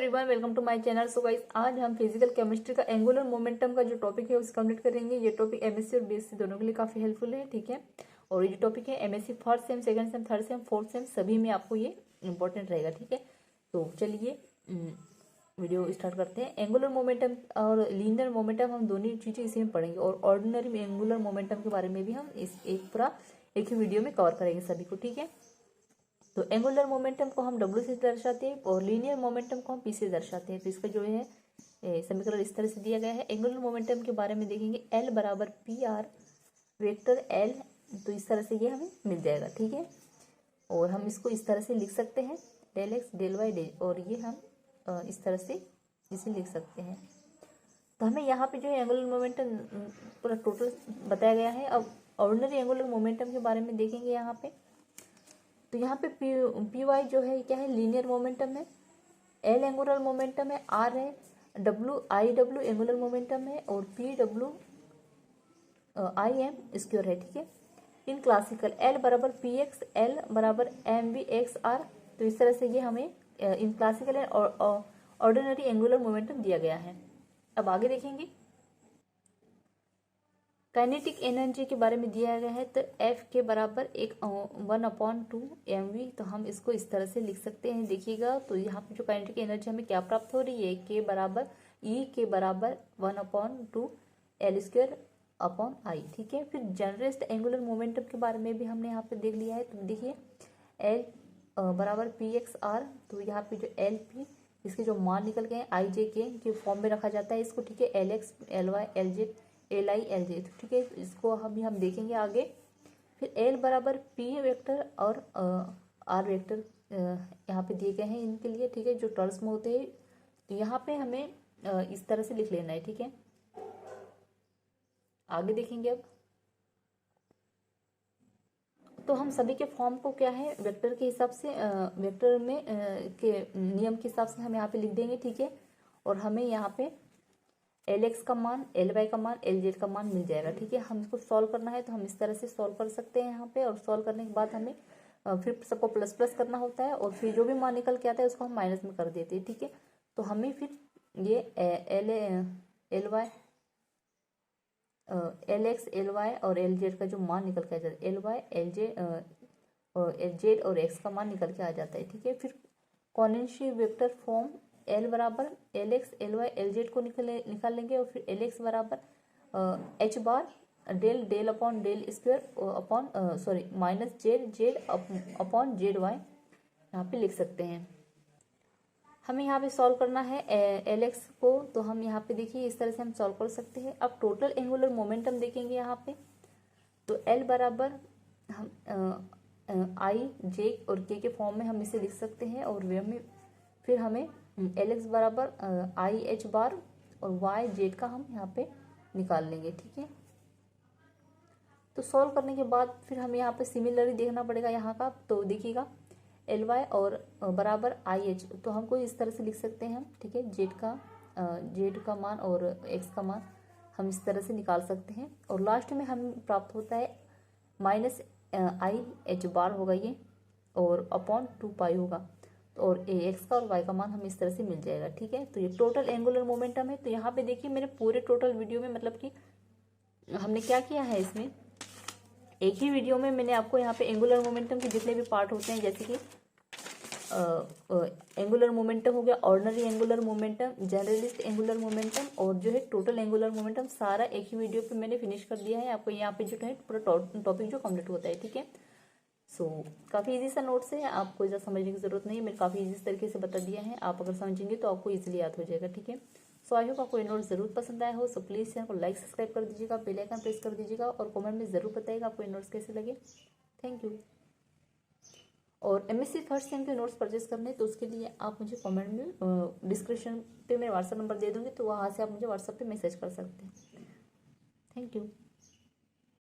Everyone, welcome to my channel. So guys, आज हम physical chemistry का एंगुलर मोमेंटम का जो टॉपिक है उसे कंप्लीट करेंगे। ये टॉपिक एमएससी और बीएससी दोनों के लिए काफी हेल्पफुल है, ठीक है। और ये जो टॉपिक है MSc first sem, second same, third same, fourth same सभी में आपको ये इंपॉर्टेंट रहेगा, ठीक है। तो चलिए वीडियो स्टार्ट करते हैं। एंगुलर मोमेंटम और लीनियर मोमेंटम हम दोनों चीजें इसी में पढ़ेंगे, और ऑर्डिनरी एंगुलर मोमेंटम के बारे में भी हम इस एक ही वीडियो में कवर करेंगे सभी को, ठीक है। तो एंगुलर मोमेंटम को हम W से दर्शाते हैं और लीनियर मोमेंटम को हम P से दर्शाते हैं। तो इसका जो है समीकरण इस तरह से दिया गया है। एंगुलर मोमेंटम के बारे में देखेंगे, L बराबर PR वेक्टर L, तो इस तरह से ये हमें मिल जाएगा, ठीक है। और हम इसको इस तरह से लिख सकते हैं, del x del y del, और ये हम इस तरह से इसे लिख सकते हैं। तो हमें यहाँ पे जो है एंगुलर मोमेंटम पूरा टोटल बताया गया है। अब ऑर्डिनरी एंगुलर मोमेंटम के बारे में देखेंगे यहाँ पे। तो यहाँ पे पी वाई जो है क्या है, लीनियर मोमेंटम है। एल एंगुलर मोमेंटम है, आर है, डब्ल्यू एंगुलर मोमेंटम है, और P W I am square है, ठीक है। इन क्लासिकल एल बराबर पी एक्स, एल बराबर एम वी एक्स आर। तो इस तरह से ये हमें in classical and ordinary angular momentum दिया गया है। अब आगे देखेंगे, काइनेटिक एनर्जी के बारे में दिया गया है। तो F के बराबर 1/2 mv, तो हम इसको इस तरह से लिख सकते हैं। देखिएगा, तो यहाँ पे जो काइनेटिक एनर्जी हमें क्या प्राप्त हो रही है, के बराबर E के बराबर 1/2 L² अपॉन I, ठीक है। फिर जनरलाइज्ड एंगुलर मोमेंटम के बारे में भी हमने यहाँ पे देख लिया है। तो देखिए L बराबर PXR, तो यहाँ पे जो LP इसके जो मान निकल गए IJ के फॉर्म में रखा जाता है इसको, ठीक है। LX LY LZ LI LJ, ठीक है। इसको हम देखेंगे आगे। फिर L बराबर P वेक्टर और R वेक्टर यहाँ पे दिए गए हैं इनके लिए, ठीक है, जो टर्म्स में होते हैं। तो यहाँ पे हमें इस तरह से लिख लेना है, ठीक है। आगे देखेंगे अब, तो हम सभी के फॉर्म को क्या है वेक्टर के हिसाब से वेक्टर में के नियम के हिसाब से हम यहाँ पे लिख देंगे, ठीक है। और हमें यहाँ पे Lx का मान, Ly का मान, Lz का मान मिल जाएगा, ठीक है। हम इसको सॉल्व करना है तो हम इस तरह से सॉल्व कर सकते हैं यहाँ पे। और सॉल्व करने के बाद हमें फिर सबको प्लस प्लस करना होता है, और फिर जो भी मान निकल के आता है उसको हम माइनस में कर देते हैं, ठीक है। तो हमें फिर ये Lx Ly और Lz का जो मान निकल के आ जाता है, Ly Lj और Lz और x का मान निकल के आ जाता है, ठीक है। फिर कॉन्वेंशियल वेक्टर फॉर्म L बराबर Lx Ly Lz को निकाल लेंगे, और फिर Lx बराबर h bar del del upon del square upon minus z z upon z y यहाँ पे लिख सकते हैं। हमें यहाँ पे सॉल्व करना है Lx को, तो हम यहाँ पे देखिए इस तरह से हम सॉल्व कर सकते हैं। अब टोटल एंगुलर मोमेंटम देखेंगे यहाँ पे। तो L बराबर हम I J और K के फॉर्म में हम इसे लिख सकते हैं, और वे हमें फिर हमें Lx बराबर I H बार और Y Z का हम यहाँ पे निकाल लेंगे, ठीक है। तो सॉल्व करने के बाद फिर हमें यहाँ पे सिमिलरली देखना पड़ेगा यहाँ का। तो देखिएगा Ly और बराबर IH, तो हमको इस तरह से लिख सकते हैं हम, ठीक है। Z का मान और x का मान हम इस तरह से निकाल सकते हैं। और लास्ट में हमें प्राप्त होता है माइनस IH बार होगा ये, और अपॉन 2 होगा, और x का और y का मान हमें इस तरह से मिल जाएगा, ठीक है। तो ये टोटल एंगुलर मोमेंटम है। तो यहाँ पे देखिए मैंने पूरे टोटल वीडियो में, मतलब कि हमने क्या किया है, इसमें एक ही वीडियो में मैंने आपको यहाँ पे एंगुलर मोमेंटम के जितने भी पार्ट होते हैं, जैसे कि एंगुलर मोमेंटम हो गया, ordinary angular momentum, generalist angular momentum, और जो है टोटल एंगुलर मोमेंटम, सारा एक ही वीडियो पे मैंने फिनिश कर दिया है। आपको यहाँ पे जो है पूरा टॉपिक जो कंप्लीट होता है, ठीक है। सो काफ़ी इजी सा नोट्स है, आपको ज़्यादा समझने की जरूरत नहीं है। मैंने काफ़ी इजी तरीके से बता दिया है, आप अगर समझेंगे तो आपको इजीली याद हो जाएगा, ठीक है। सो आई होप आपको ये नोट जरूर पसंद आया हो। सो प्लीज़ चैनल को लाइक सब्सक्राइब कर दीजिएगा, बेल आइकन प्रेस कर दीजिएगा, और कमेंट में ज़रूर बताइएगा आपको ये नोट्स कैसे लगे। Thank you. और एमएससी फर्स्ट सेम के नोट्स परचेस करने, तो उसके लिए आप मुझे कमेंट में डिस्क्रिप्शन पे मेरा व्हाट्सअप नंबर दे दूँगी, तो वहाँ से आप मुझे व्हाट्सअप पे मैसेज कर सकते हैं। Thank you.